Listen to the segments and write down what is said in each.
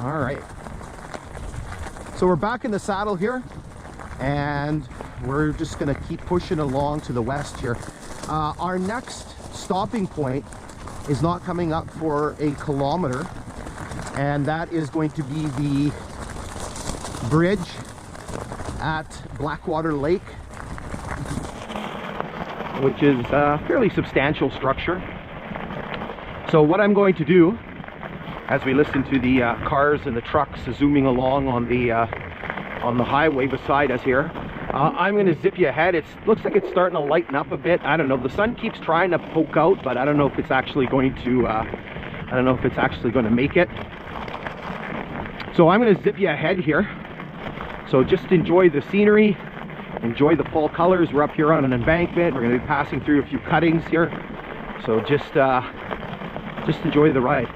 All right. So we're back in the saddle here, and we're just going to keep pushing along to the west here. Our next stopping point is not coming up for a kilometer, and that is going to be the bridge at Blackwater Lake, which is a fairly substantial structure. So what I'm going to do, as we listen to the cars and the trucks zooming along on the highway beside us here, I'm going to zip you ahead. It looks like it's starting to lighten up a bit. I don't know. The sun keeps trying to poke out, but I don't know if it's actually going to. I don't know if it's actually going to make it. So I'm going to zip you ahead here. So just enjoy the scenery, enjoy the fall colors. We're up here on an embankment. We're going to be passing through a few cuttings here. So just enjoy the ride.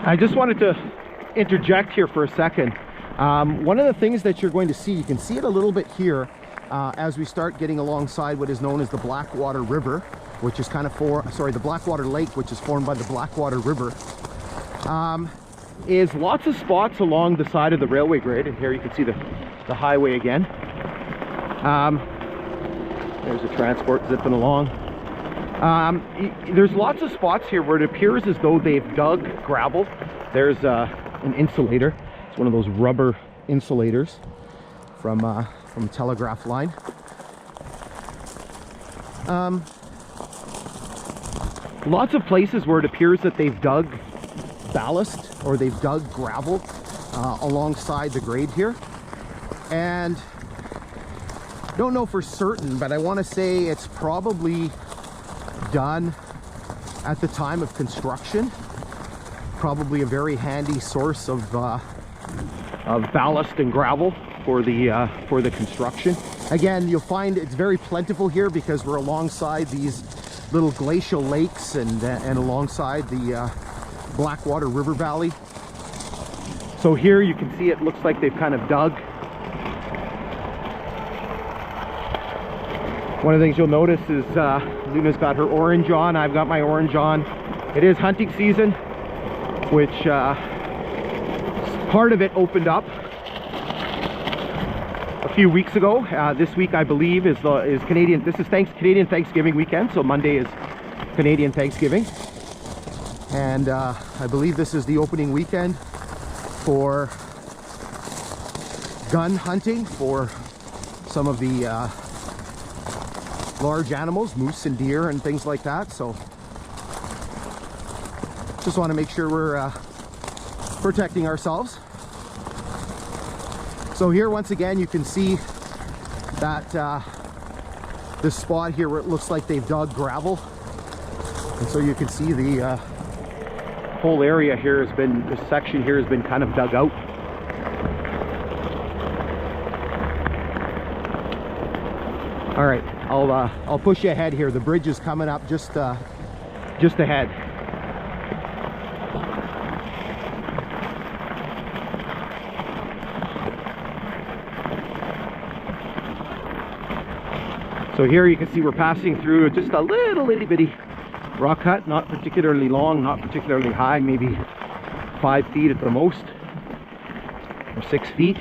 I just wanted to interject here for a second. One of the things that you're going to see, you can see it a little bit here as we start getting alongside what is known as the Blackwater River, which is kind of the Blackwater Lake, which is formed by the Blackwater River, is lots of spots along the side of the railway grade. And here you can see the highway again. There's a transport zipping along. There's lots of spots here where it appears as though they've dug gravel. There's an insulator. It's one of those rubber insulators from telegraph line. Lots of places where it appears that they've dug ballast or they've dug gravel alongside the grade here. And don't know for certain, but I want to say it's probably done at the time of construction. Probably a very handy source of ballast and gravel for the construction. Again, you'll find it's very plentiful here because we're alongside these little glacial lakes and alongside the Blackwater River Valley. So here you can see it looks like they've kind of dug. One of the things you'll notice is Luna's got her orange on, I've got my orange on. It is hunting season, which part of it opened up a few weeks ago. This week, I believe, is Canadian. This is Canadian Thanksgiving weekend, so Monday is Canadian Thanksgiving, and I believe this is the opening weekend for gun hunting for some of the large animals, moose and deer and things like that. So just want to make sure we're protecting ourselves. So here once again you can see that this spot here where it looks like they've dug gravel, and so you can see the whole area here has been, this section here has been kind of dug out. All right, I'll push you ahead here. The bridge is coming up just ahead. So here you can see we're passing through just a little itty bitty rock cut, not particularly long, not particularly high, maybe 5 feet at the most, or 6 feet.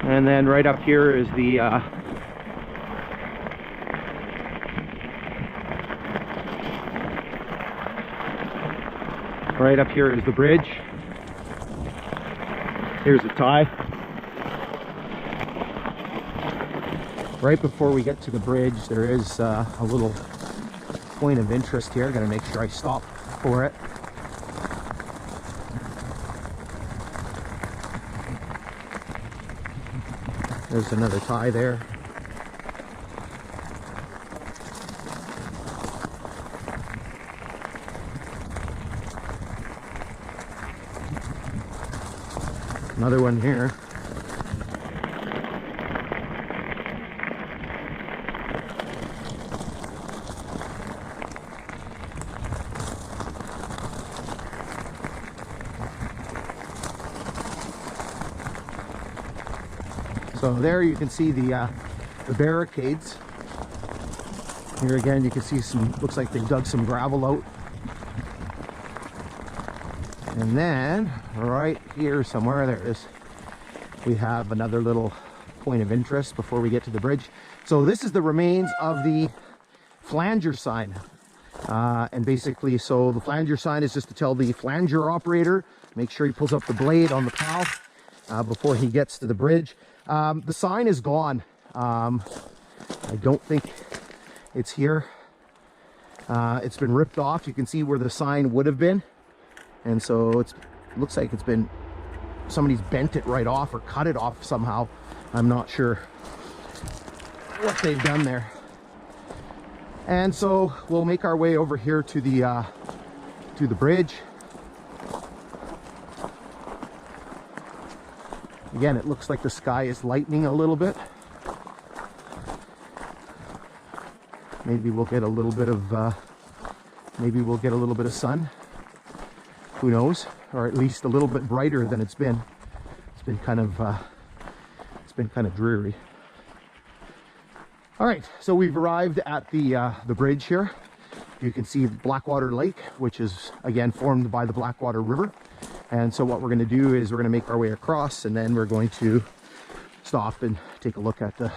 And then right up here is the right up here is the bridge. Here's a tie. Right before we get to the bridge, there is a little point of interest here. Gotta make sure I stop for it. There's another tie there. Another one here. So there you can see the barricades. Here again, you can see some, looks like they dug some gravel out. And then right here somewhere, there is, we have another little point of interest before we get to the bridge. So this is the remains of the flanger sign. And basically, so the flanger sign is just to tell the flanger operator, make sure he pulls up the blade on the plow before he gets to the bridge. The sign is gone. I don't think it's here. It's been ripped off. You can see where the sign would have been. And so it looks like it's been, somebody's bent it right off or cut it off somehow. I'm not sure what they've done there. And so we'll make our way over here to the bridge. Again, it looks like the sky is lightening a little bit. Maybe we'll get a little bit of sun. Who knows? Or at least a little bit brighter than it's been. It's been kind of dreary. All right, so we've arrived at the bridge here. You can see Blackwater Lake, which is again formed by the Blackwater River. And so what we're going to do is we're going to make our way across, and then we're going to stop and take a look at the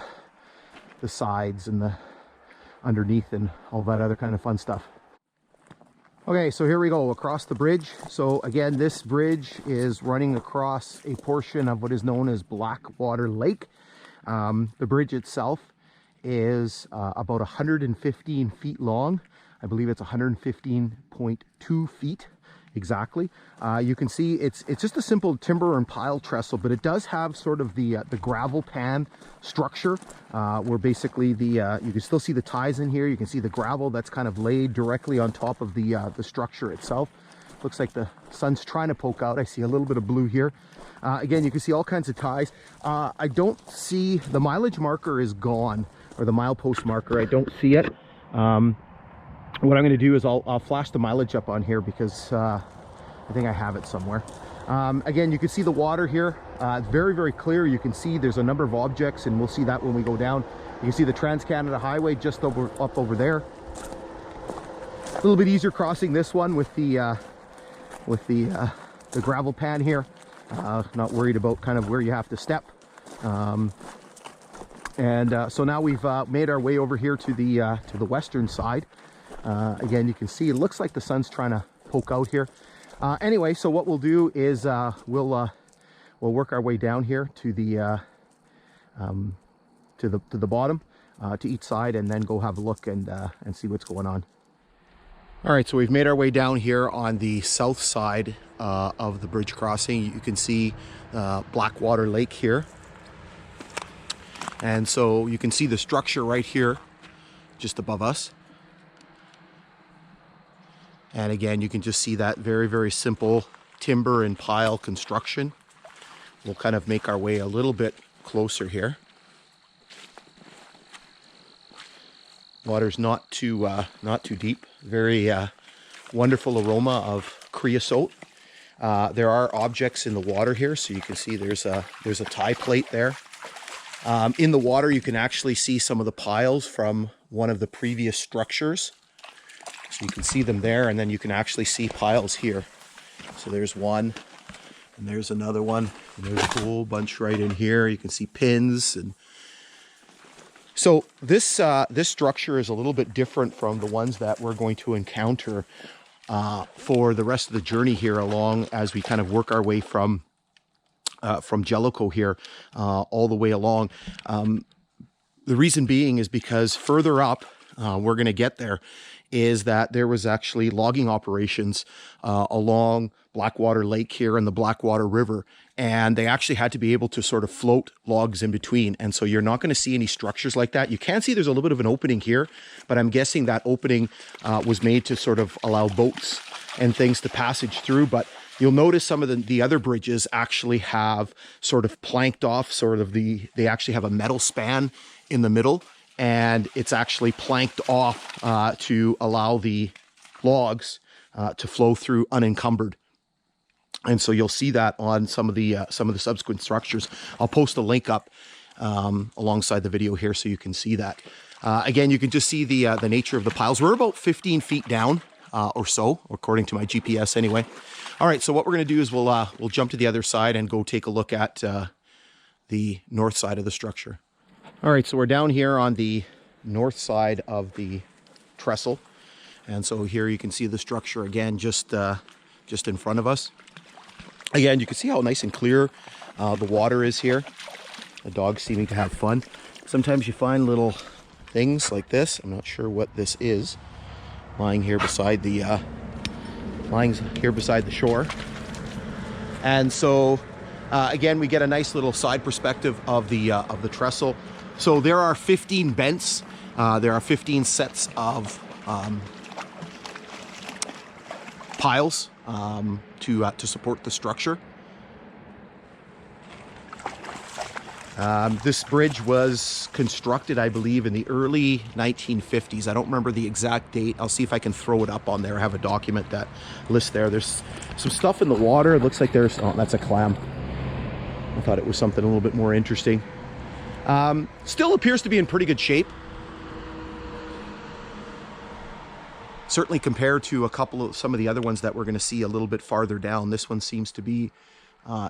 sides and the underneath and all that other kind of fun stuff. Okay, so here we go across the bridge. So again, this bridge is running across a portion of what is known as Blackwater Lake. The bridge itself is about 115 feet long. I believe it's 115.2 feet exactly. You can see it's just a simple timber and pile trestle, but it does have sort of the gravel pan structure where basically you can still see the ties in here. You can see the gravel that's kind of laid directly on top of the structure itself. Looks like the sun's trying to poke out. I see a little bit of blue here. Again, you can see all kinds of ties. I don't see, the mileage marker is gone, or the milepost marker. I don't see it. What I'm going to do is I'll flash the mileage up on here because I think I have it somewhere. Again, you can see the water here. It's very, very clear. You can see there's a number of objects, and we'll see that when we go down. You can see the Trans-Canada Highway just up over there. A little bit easier crossing this one with the gravel pan here. Not worried about kind of where you have to step. So now we've made our way over here to the western side. Again, you can see it looks like the sun's trying to poke out here. Anyway, so what we'll do is we'll work our way down here to the bottom to each side, and then go have a look and see what's going on. All right, so we've made our way down here on the south side of the bridge crossing. You can see Blackwater Lake here. And so you can see the structure right here just above us. And again, you can just see that very, very simple timber and pile construction. We'll kind of make our way a little bit closer here. Water's not too deep. Very wonderful aroma of creosote. There are objects in the water here, so you can see there's a tie plate there. In the water, you can actually see some of the piles from one of the previous structures. So you can see them there, and then you can actually see piles here. So there's one, and there's another one, and there's a whole bunch right in here. You can see pins. And so this structure is a little bit different from the ones that we're going to encounter for the rest of the journey here along, as we kind of work our way from Jellicoe here all the way along. The reason being is because further up, we're going to get there, is that there was actually logging operations along Blackwater Lake here and the Blackwater River, and they actually had to be able to sort of float logs in between. And so you're not going to see any structures like that. You can see there's a little bit of an opening here, but I'm guessing that opening was made to sort of allow boats and things to passage through. But you'll notice some of the other bridges actually have sort of planked off, they actually have a metal span in the middle, and it's actually planked off to allow the logs to flow through unencumbered. And so you'll see that on some of the subsequent structures. I'll post a link up alongside the video here so you can see that. Again, you can just see the nature of the piles. We're about 15 feet down or so, according to my GPS anyway. All right, so what we're going to do is we'll jump to the other side and go take a look at the north side of the structure. All right, so we're down here on the north side of the trestle. And so here you can see the structure again, just in front of us. Again, you can see how nice and clear the water is here. The dog's seeming to have fun. Sometimes you find little things like this. I'm not sure what this is. Lying here beside the shore. And so again, we get a nice little side perspective of the trestle. So there are 15 bents. There are 15 sets of piles to support the structure. This bridge was constructed, I believe, in the early 1950s. I don't remember the exact date. I'll see if I can throw it up on there. I have a document that lists there. There's some stuff in the water. It looks like there's... Oh, that's a clam. I thought it was something a little bit more interesting. Still appears to be in pretty good shape. Certainly compared to some of the other ones that we're going to see a little bit farther down. This one seems to be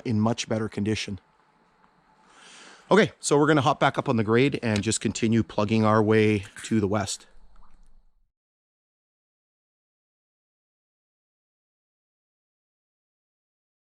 in much better condition. Okay, so we're going to hop back up on the grade and just continue plugging our way to the west.